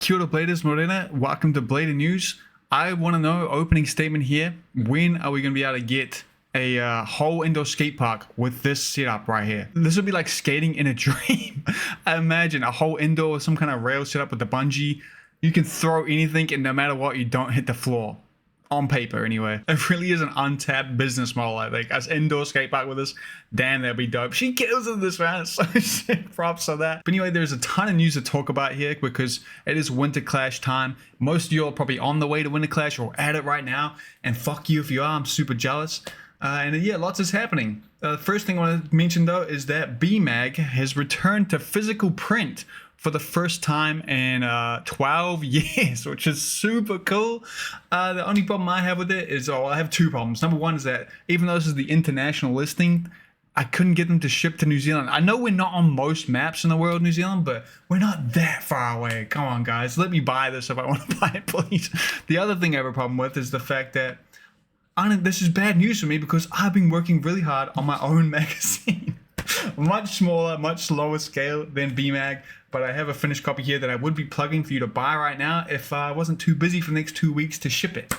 Kia ora bladers, Morena. Welcome to Blader News. I want to know, opening statement here, when are we going to be able to get a whole indoor skate park with this setup right here? This would be like skating in a dream. I imagine a whole indoor with some kind of rail setup with the bungee. You can throw anything and no matter what, you don't hit the floor. On paper, anyway. It really is an untapped business model, I think. As indoor skate park with this, damn, that'd be dope. She kills in this, man. It's so sick. Props on that. But anyway, there's a ton of news to talk about here because it is Winterclash time. Most of you are probably on the way to Winterclash or at it right now. And fuck you if you are. I'm super jealous. And yeah, lots is happening. The first thing I want to mention though is that BMAG has returned to physical print for the first time in 12 years, which is super cool. The only problem I have with it is, I have two problems. Number one is that even though this is the international listing, I couldn't get them to ship to New Zealand. I know we're not on most maps in the world, New Zealand, but we're not that far away. Come on, guys, let me buy this if I want to buy it, please. The other thing I have a problem with is the fact that this is bad news for me because I've been working really hard on my own magazine. Much smaller, much lower scale than BMAG, but I have a finished copy here that I would be plugging for you to buy right now if I wasn't too busy for the next 2 weeks to ship it.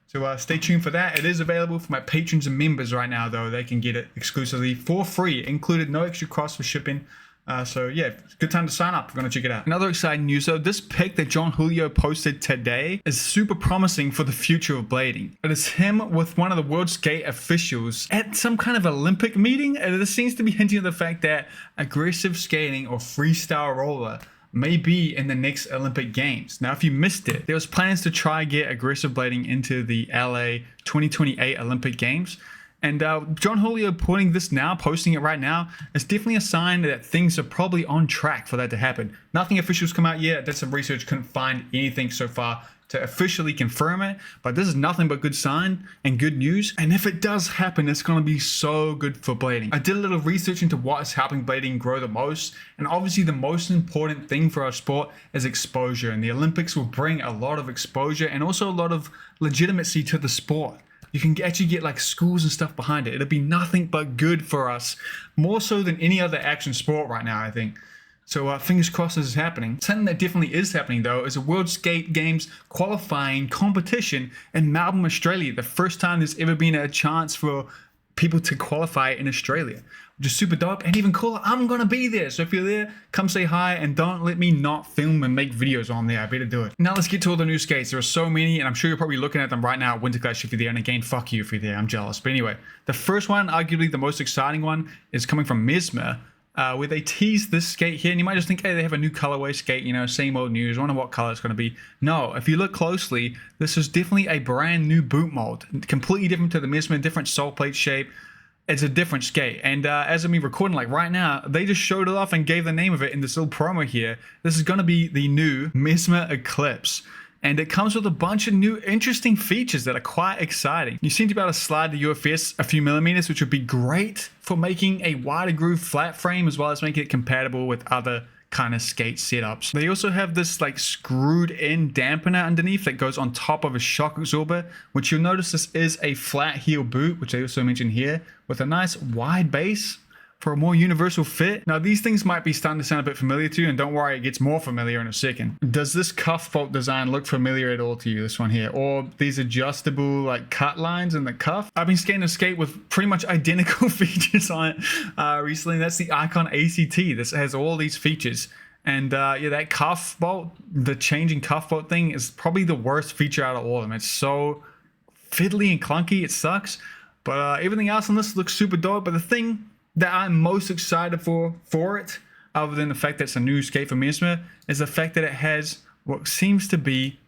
So stay tuned for that. It is available for my patrons and members right now, though. They can get it exclusively for free, included no extra cost for shipping. So yeah, good time to sign up if you're gonna check it out. Another exciting news though, this pic that John Julio posted today is super promising for the future of blading. It is him with one of the world skate officials at some kind of Olympic meeting, and this seems to be hinting at the fact that aggressive skating or freestyle roller may be in the next Olympic Games. Now, if you missed it, there was plans to try get aggressive blading into the LA 2028 Olympic Games. And John Julio posting it right now, is definitely a sign that things are probably on track for that to happen. Nothing official's come out yet. Did some research, couldn't find anything so far to officially confirm it. But this is nothing but good sign and good news. And if it does happen, it's going to be so good for blading. I did a little research into what is helping blading grow the most. And obviously the most important thing for our sport is exposure. And the Olympics will bring a lot of exposure and also a lot of legitimacy to the sport. You can actually get like schools and stuff behind it. It'll be nothing but good for us, more so than any other action sport right now, I think. So fingers crossed this is happening. Something that definitely is happening though is a World Skate Games qualifying competition in Melbourne, Australia. The first time there's ever been a chance for people to qualify in Australia, which is super dope and even cooler. I'm gonna be there, so if you're there, come say hi and don't let me not film and make videos on there. I better do it. Now let's get to all the new skates. There are so many, and I'm sure you're probably looking at them right now at Winterclash if you're there, and again, fuck you if you're there, I'm jealous. But anyway, the first one, arguably the most exciting one, is coming from Mesmer, where they tease this skate here, and you might just think, hey, they have a new colorway skate, you know, same old news, wonder what color it's going to be. No, if you look closely, this is definitely a brand new boot mold, completely different to the Mesmer, different sole plate shape. It's a different skate, and as of me recording like right now, they just showed it off and gave the name of it in this little promo here. This is going to be the new Mesmer Eclipse, and it comes with a bunch of new interesting features that are quite exciting. You seem to be able to slide the UFS a few millimeters, which would be great for making a wider groove flat frame as well as making it compatible with other kind of skate setups. They also have this like screwed in dampener underneath that goes on top of a shock absorber, which you'll notice this is a flat heel boot, which I also mentioned here, with a nice wide base for a more universal fit. Now these things might be starting to sound a bit familiar to you, and don't worry, it gets more familiar in a second. Does this cuff bolt design look familiar at all to you, this one here? Or these adjustable like cut lines in the cuff? I've been skating a skate with pretty much identical features on it recently. That's the IQON ACT. This has all these features. And yeah, that cuff bolt, the changing cuff bolt thing is probably the worst feature out of all of them. It's so fiddly and clunky, it sucks. But everything else on this looks super dope. But the thing that I'm most excited for it, other than the fact that it's a new skate for Mesmer, is the fact that it has what seems to be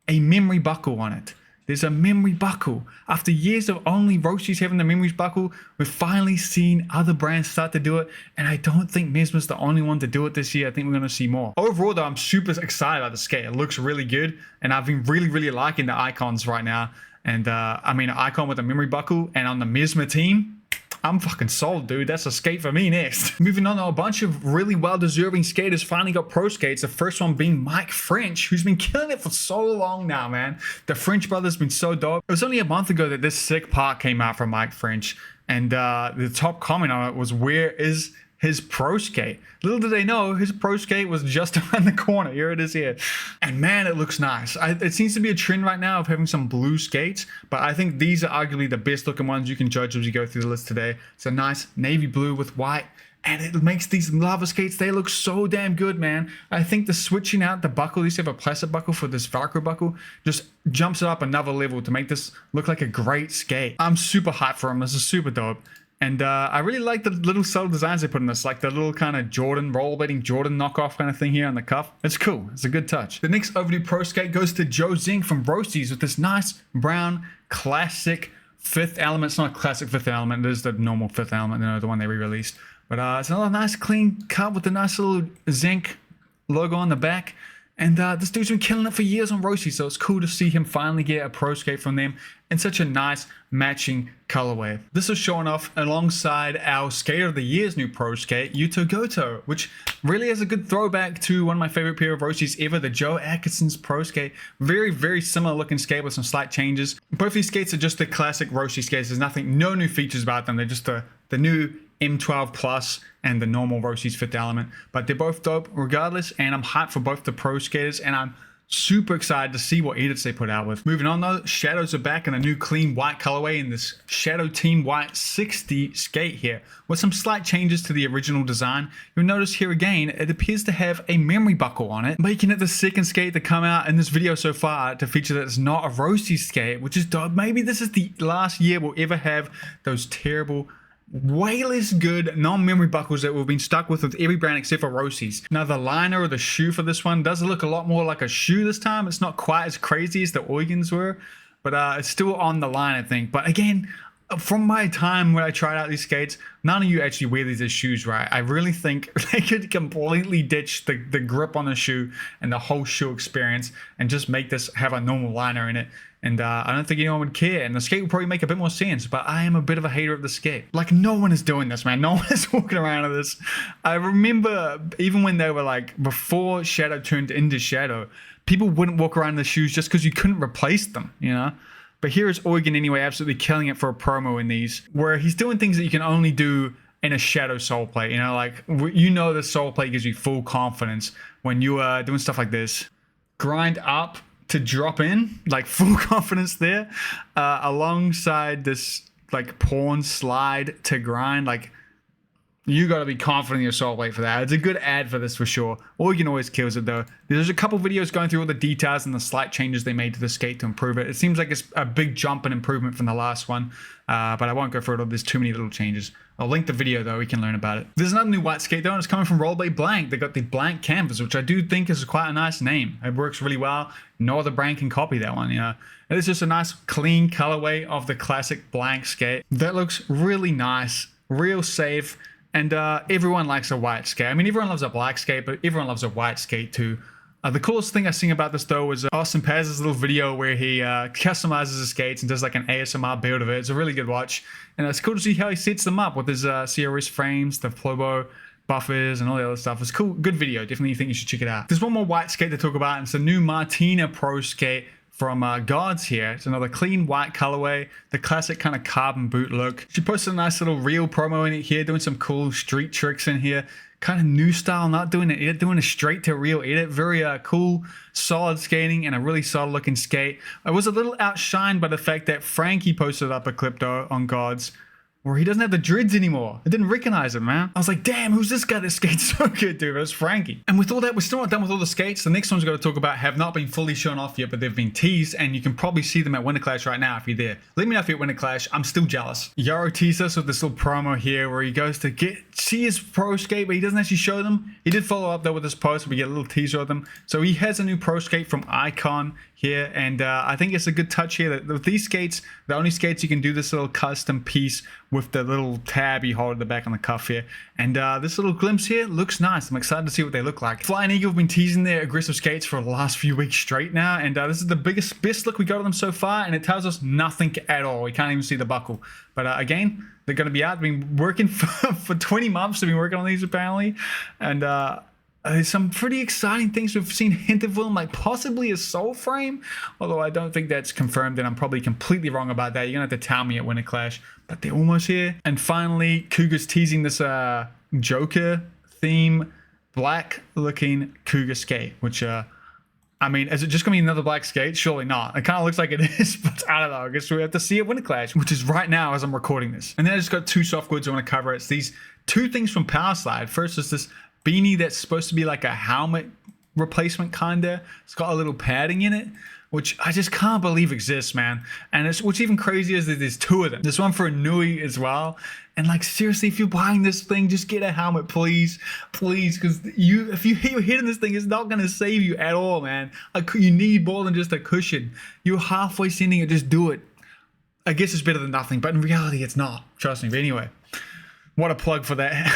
a memory buckle on it. There's a memory buckle. After years of only Roshi's having the memory buckle, we've finally seen other brands start to do it, and I don't think Mesmer's the only one to do it this year. I think we're going to see more. Overall though, I'm super excited about the skate. It looks really good, and I've been really liking the icons right now. And I mean, an icon with a memory buckle, and on the Mesmer team, I'm fucking sold, dude. That's a skate for me next. Moving on to a bunch of really well-deserving skaters finally got pro skates. The first one being Mike French, who's been killing it for so long now, man. The French brothers been so dope. It was only a month ago that this sick part came out from Mike French, and the top comment on it was, where is his pro skate. Little did they know his pro skate was just around the corner. Here it is here. And man, it looks nice. It seems to be a trend right now of having some blue skates, but I think these are arguably the best looking ones you can judge as you go through the list today. It's a nice navy blue with white, and it makes these lava skates, they look so damn good, man. I think the switching out the buckle, they used to have a plastic buckle for this Velcro buckle, just jumps it up another level to make this look like a great skate. I'm super hyped for them. This is super dope. And I really like the little subtle designs they put in this, like the little kind of Jordan, rollerblading Jordan knockoff kind of thing here on the cuff. It's cool. It's a good touch. The next overdue pro skate goes to Joe Zing from Broskow with this nice brown classic Fifth Element. It's not a classic Fifth Element. It is the normal Fifth Element, you know, the one they re-released. But it's another nice clean cut with the nice little zinc logo on the back. And this dude's been killing it for years on Roshi, so it's cool to see him finally get a pro skate from them in such a nice matching colorway. This is showing off alongside our Skater of the Year's new pro skate, Yuto Goto, which really is a good throwback to one of my favorite pair of Roshis ever, the Joe Atkinson's pro skate. Very, very similar looking skate with some slight changes. Both these skates are just the classic Roshi skates. There's no new features about them. They're just the new M12 Plus and the normal Roshi's Fifth Element, but they're both dope regardless, and I'm hyped for both the pro skaters, and I'm super excited to see what edits they put out with. Moving on though, Shadows are back in a new clean white colorway in this Shadow Team White 60 skate here, with some slight changes to the original design. You'll notice here again, it appears to have a memory buckle on it, making it the second skate to come out in this video so far to feature that it's not a Roshi skate, which is dope. Maybe this is the last year we'll ever have those terrible, way less good non-memory buckles that we've been stuck with every brand except for Roshi's. Now the liner or the shoe for this one does look a lot more like a shoe this time. It's not quite as crazy as the Oygons were, but it's still on the line, I think. But again, from my time when I tried out these skates, none of you actually wear these as shoes, right? I really think they could completely ditch the grip on the shoe and the whole shoe experience and just make this have a normal liner in it. And I don't think anyone would care. And the skate would probably make a bit more sense, but I am a bit of a hater of the skate. Like, no one is doing this, man. No one is walking around with this. I remember even when they were like, before Shadow turned into Shadow, people wouldn't walk around in the shoes just because you couldn't replace them, you know? But here is Oygon anyway, absolutely killing it for a promo in these, where he's doing things that you can only do in a Shadow sole plate, you know? Like, you know the sole plate gives you full confidence when you are doing stuff like this. Grind up to drop in, like full confidence there, alongside this like pawn slide to grind. Like, you got to be confident in your sole plate for that. It's a good ad for this for sure. Oygon always kills it though. There's a couple videos going through all the details and the slight changes they made to the skate to improve it. It seems like it's a big jump and improvement from the last one, but I won't go through it all. There's too many little changes. I'll link the video though, we can learn about it. There's another new white skate though, and it's coming from Rollerblade Blank. They got the Blank Canvas, which I do think is quite a nice name. It works really well. No other brand can copy that one, you know. It is just a nice clean colorway of the classic Blank skate. That looks really nice, real safe, and everyone likes a white skate. I mean, everyone loves a black skate, but everyone loves a white skate too. The coolest thing I've seen about this though was Austin Paz's little video where he customizes his skates and does like an ASMR build of it. It's a really good watch, and it's cool to see how he sets them up with his CRS frames, the Flobo buffers, and all the other stuff. It's cool, good video. Definitely think you should check it out. There's one more white skate to talk about, and it's a new Martina Pro skate from Gods here. It's another clean white colorway, the classic kind of carbon boot look. She posted a nice little reel promo in it here, doing some cool street tricks in here. Kind of new style, not doing an edit, doing a straight to reel edit. Very cool, solid skating, and a really solid looking skate. I was a little outshined by the fact that Frankie posted up a clip though on Gods where he doesn't have the dreads anymore. I didn't recognize him, man. I was like, damn, who's this guy that skates so good, dude? It was Frankie. And with all that, we're still not done with all the skates. The next ones we're going to talk about have not been fully shown off yet, but they've been teased, and you can probably see them at Winterclash right now if you're there. Let me know if you're at Winterclash. I'm still jealous. Jaro teased us with this little promo here where he goes to see his pro skate, but he doesn't actually show them. He did follow up though with this post where we get a little teaser of them. So he has a new pro skate from IQON here, and I think it's a good touch here that with these skates, the only skates you can do this little custom piece with the little tab you hold at the back on the cuff here. And this little glimpse here looks nice. I'm excited to see what they look like. Flying Eagle have been teasing their aggressive skates for the last few weeks straight now, and this is the best look we got of them so far, and it tells us nothing at all. We can't even see the buckle. But again, they're going to be out. They've been working for 20 months. They've been working on these apparently, and There's some pretty exciting things we've seen hinted of them, like possibly a soul frame, although I don't think that's confirmed, and I'm probably completely wrong about that. You're gonna have to tell me at Winterclash, but they're almost here. And finally, Cougar's teasing this Joker theme, black looking Cougar skate, which I mean, is it just gonna be another black skate? Surely not. It kind of looks like it is, but I don't know. I guess we have to see it Winterclash, which is right now as I'm recording this. And then I just got two soft goods I want to cover. It's these two things from Power Slide. First is this beanie that's supposed to be like a helmet replacement kinda. It's got a little padding in it, which I just can't believe exists, man. And what's even crazier is that there's two of them. There's one for a Nui as well. And like, seriously, if you're buying this thing, just get a helmet, please, please, because if you hit your head in this thing, it's not gonna save you at all, man. You need more than just a cushion. You're halfway sending it, just do it. I guess it's better than nothing, but in reality, it's not. Trust me. But anyway, what a plug for that.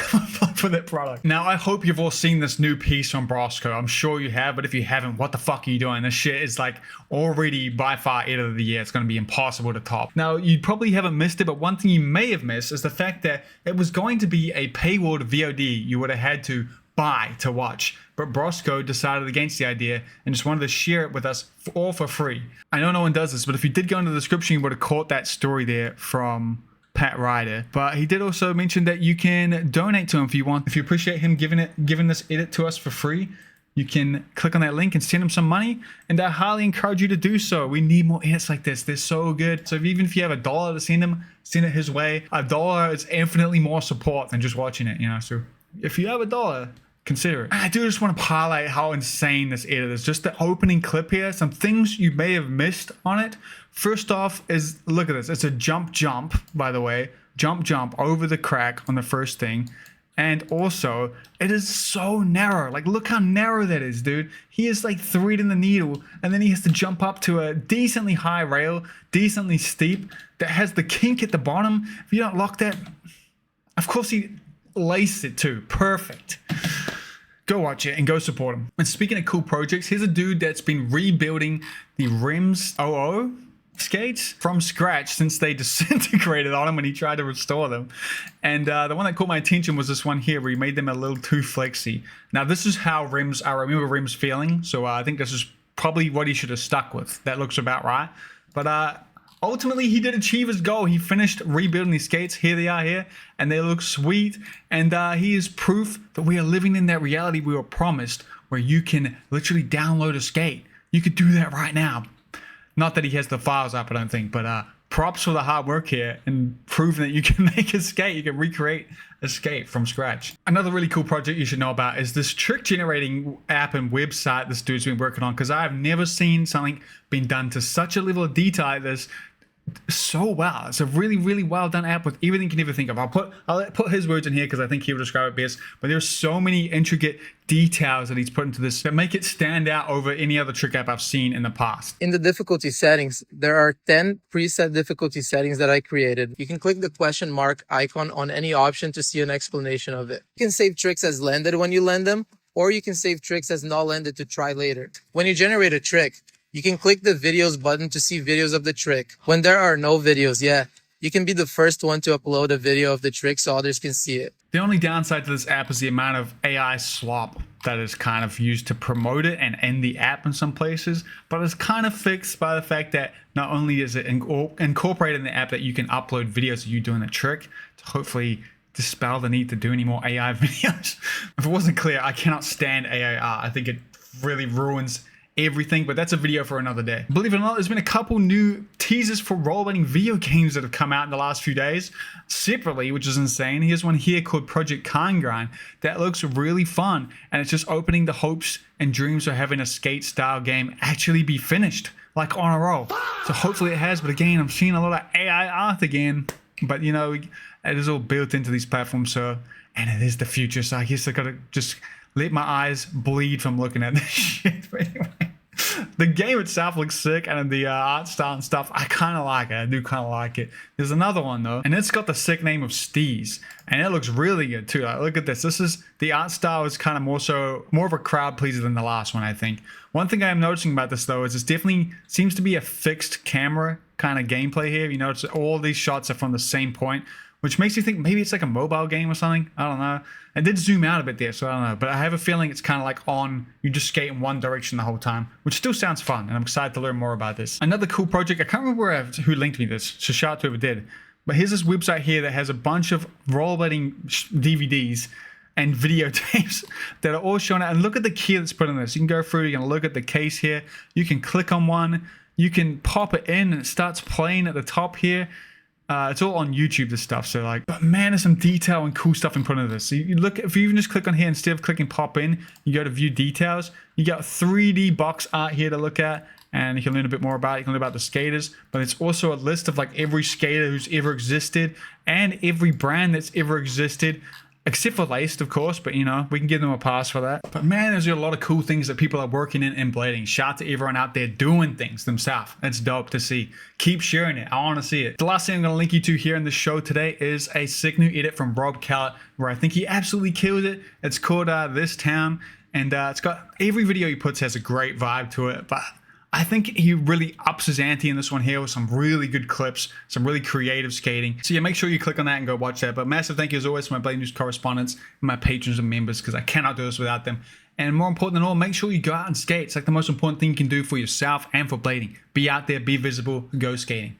For that product. Now, I hope you've all seen this new piece from Broskow. I'm sure you have, but if you haven't, what the fuck are you doing? This shit is like already by far edit of the year. It's going to be impossible to top. Now, you probably haven't missed it, but one thing you may have missed is the fact that it was going to be a paywalled VOD you would have had to buy to watch. But Broskow decided against the idea and just wanted to share it with us all for free. I know no one does this, but if you did go into the description, you would have caught that story there from Pat Ryder. But he did also mention that you can donate to him if you want. If you appreciate him giving this edit to us for free, you can click on that link and send him some money, and I highly encourage you to do so. We need more edits like this. They're so good. So even if you have $1 to send him, send it his way. $1 is infinitely more support than just watching it, you know. So if you have $1, consider it. I do just want to highlight how insane this edit is. Just the opening clip here, some things you may have missed on it. First off is, look at this. It's a jump, by the way. Jump over the crack on the first thing. And also, it is so narrow. Like, look how narrow that is, dude. He is like threading the needle, and then he has to jump up to a decently high rail, decently steep, that has the kink at the bottom. If you don't lock that, of course he laced it too. Perfect. Go watch it and go support him. And speaking of cool projects, here's a dude that's been rebuilding the Remz 00 skates from scratch since they disintegrated on him when he tried to restore them. And the one that caught my attention was this one here where he made them a little too flexy. Now this is how Remz, I remember Remz feeling, so I think this is probably what he should have stuck with. That looks about right. But ultimately he did achieve his goal. He finished rebuilding these skates. Here they are here, and they look sweet. And he is proof that we are living in that reality we were promised, where you can literally download a skate. You could do that right now. Not that he has the files up, I don't think, but props for the hard work here and proving that you can make a skate. You can recreate a skate from scratch. Another really cool project you should know about is this trick generating app and website this dude's been working on, because I've never seen something being done to such a level of detail like this so well. It's a really, really well done app with everything you can ever think of. I'll put his words in here because I think he will describe it best, but there's so many intricate details that he's put into this that make it stand out over any other trick app I've seen in the past. In the difficulty settings, there are 10 preset difficulty settings that I created. You can click the question mark icon on any option to see an explanation of it. You can save tricks as landed when you land them, or you can save tricks as not landed to try later. When you generate a trick, you can click the videos button to see videos of the trick. When there are no videos, you can be the first one to upload a video of the trick so others can see it. The only downside to this app is the amount of AI slop that is kind of used to promote it and end the app in some places, but it's kind of fixed by the fact that not only is it incorporated in the app that you can upload videos of you doing the trick to hopefully dispel the need to do any more AI videos. If it wasn't clear, I cannot stand AIR. I think it really ruins everything, but that's a video for another day. Believe it or not, there's been a couple new teasers for rollerblading video games that have come out in the last few days separately, which is insane. Here's one here called Project Kindgrind that looks really fun, and it's just opening the hopes and dreams of having a skate style game actually be finished like on a roll. So hopefully it has, but again, I'm seeing a lot of AI art again, but you know, it is all built into these platforms, so, and it is the future, so I guess I gotta just let my eyes bleed from looking at this shit. But anyway, the game itself looks sick, and the art style and stuff, I kind of like it. I do kind of like it. There's another one though, and it's got the sick name of Steeze, and it looks really good too. Like, look at this. This is the art style is kind of more of a crowd pleaser than the last one, I think. One thing I am noticing about this though is it definitely seems to be a fixed camera kind of gameplay here. You notice all these shots are from the same point, which makes you think maybe it's like a mobile game or something. I don't know. It did zoom out a bit there, so I don't know. But I have a feeling it's kind of like you just skate in one direction the whole time, which still sounds fun, and I'm excited to learn more about this. Another cool project, I can't remember who linked me this, so shout out to whoever did. But here's this website here that has a bunch of rollerblading DVDs and videotapes that are all shown out. And look at the key that's put in this. You can go through, you can look at the case here. You can click on one. You can pop it in and it starts playing at the top here. It's all on YouTube, this stuff. So like, but man, there's some detail and cool stuff in front of this. So you look, if you even just click on here, instead of clicking pop in, you go to view details. You got 3D box art here to look at. And you can learn a bit more about it. You can learn about the skaters, but it's also a list of like every skater who's ever existed and every brand that's ever existed, except for Laced, of course, but you know, we can give them a pass for that. But man, there's a lot of cool things that people are working in blading. Shout out to everyone out there doing things themselves. It's dope to see. Keep sharing it. I want to see it. The last thing I'm going to link you to here in the show today is a sick new edit from Rob Callett, where I think he absolutely killed it. It's called This Town, and it's got every video he puts has a great vibe to it, but I think he really ups his ante in this one here with some really good clips, some really creative skating. So yeah, make sure you click on that and go watch that. But massive thank you as always to my Blading News correspondents and my patrons and members, because I cannot do this without them. And more important than all, make sure you go out and skate. It's like the most important thing you can do for yourself and for blading. Be out there, be visible, go skating.